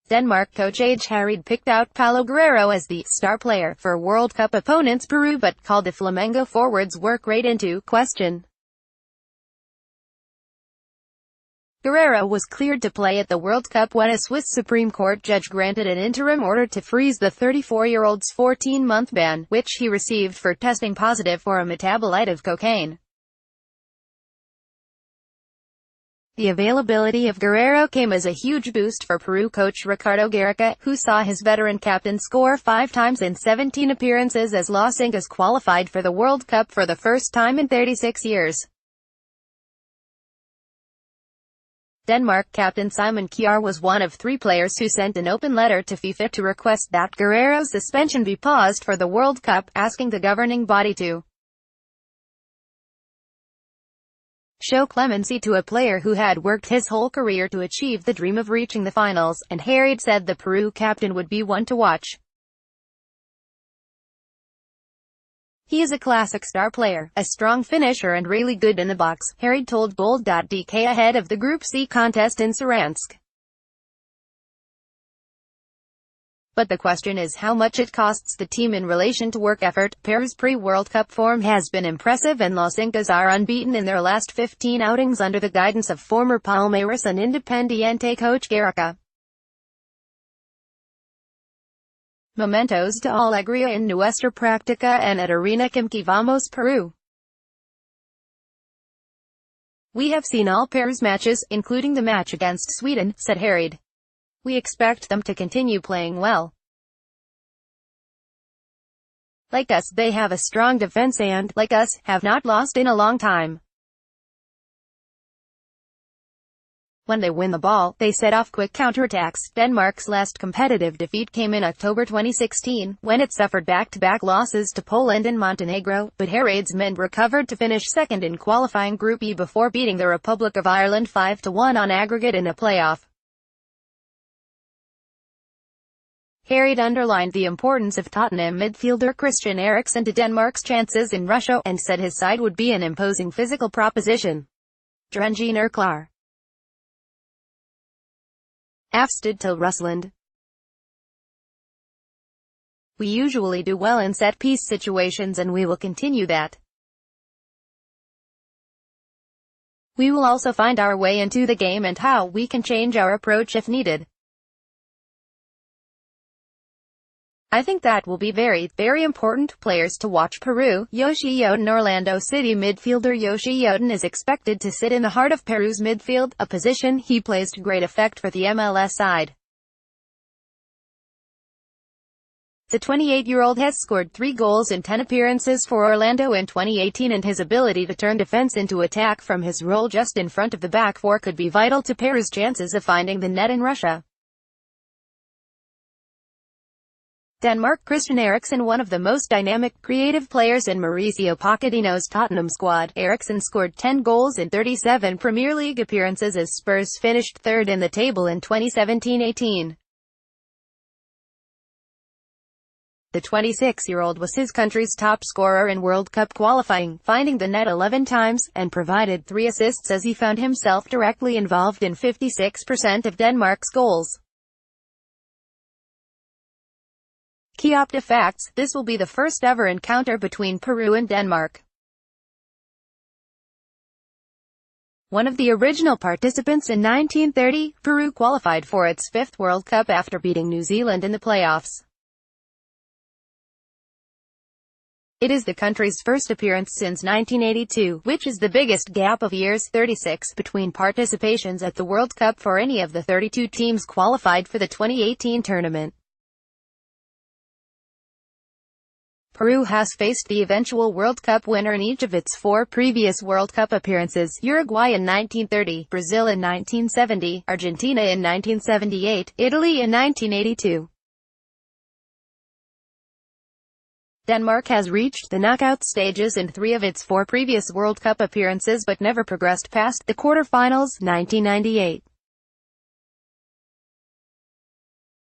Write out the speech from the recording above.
Denmark coach Harried picked out Paulo Guerrero as the star player for World Cup opponents Peru but called the Flamengo forward's work rate into question. Guerrero was cleared to play at the World Cup when a Swiss Supreme Court judge granted an interim order to freeze the 34-year-old's 14-month ban, which he received for testing positive for a metabolite of cocaine. The availability of Guerrero came as a huge boost for Peru coach Ricardo Gareca, who saw his veteran captain score 5 times in 17 appearances as Los Incas qualified for the World Cup for the first time in 36 years. Denmark captain Simon Kjær was one of 3 players who sent an open letter to FIFA to request that Guerrero's suspension be paused for the World Cup, asking the governing body to show clemency to a player who had worked his whole career to achieve the dream of reaching the finals, and Harried said the Peru captain would be one to watch. He is a classic star player, a strong finisher and really good in the box, Harried told Gold.dk ahead of the Group C contest in Saransk. But the question is how much it costs the team in relation to work effort. Peru's pre-World Cup form has been impressive and Los Incas are unbeaten in their last 15 outings under the guidance of former Palmeiras and Independiente coach Gareca. Momentos de alegría en nuestra práctica and at Arena Quimque Vamos Peru. We have seen all Peru's matches, including the match against Sweden, said Harried. We expect them to continue playing well. Like us, they have a strong defense and, like us, have not lost in a long time. When they win the ball, they set off quick counterattacks. Denmark's last competitive defeat came in October 2016, when it suffered back-to-back losses to Poland and Montenegro, but Harried's men recovered to finish second in qualifying Group E before beating the Republic of Ireland 5-1 on aggregate in a playoff. Harried underlined the importance of Tottenham midfielder Christian Eriksen to Denmark's chances in Russia, and said his side would be an imposing physical proposition. Drengene Klar. Afsted til Rusland. We usually do well in set-piece situations and we will continue that. We will also find our way into the game and how we can change our approach if needed. I think that will be very, very important. Players to watch Peru. Yoshi Yotun. Orlando City midfielder Yoshi Yotun is expected to sit in the heart of Peru's midfield, a position he plays to great effect for the MLS side. The 28-year-old has scored 3 goals in 10 appearances for Orlando in 2018 and his ability to turn defense into attack from his role just in front of the back four could be vital to Peru's chances of finding the net in Russia. Denmark Christian Eriksen, one of the most dynamic, creative players in Mauricio Pochettino's Tottenham squad. Eriksen scored 10 goals in 37 Premier League appearances as Spurs finished third in the table in 2017-18. The 26-year-old was his country's top scorer in World Cup qualifying, finding the net 11 times, and provided 3 assists as he found himself directly involved in 56% of Denmark's goals. Key Opta facts: this will be the first ever encounter between Peru and Denmark. One of the original participants in 1930, Peru qualified for its 5th World Cup after beating New Zealand in the playoffs. It is the country's first appearance since 1982, which is the biggest gap of years 36 between participations at the World Cup for any of the 32 teams qualified for the 2018 tournament. Peru has faced the eventual World Cup winner in each of its 4 previous World Cup appearances: Uruguay in 1930, Brazil in 1970, Argentina in 1978, Italy in 1982. Denmark has reached the knockout stages in 3 of its 4 previous World Cup appearances but never progressed past the quarter-finals, 1998.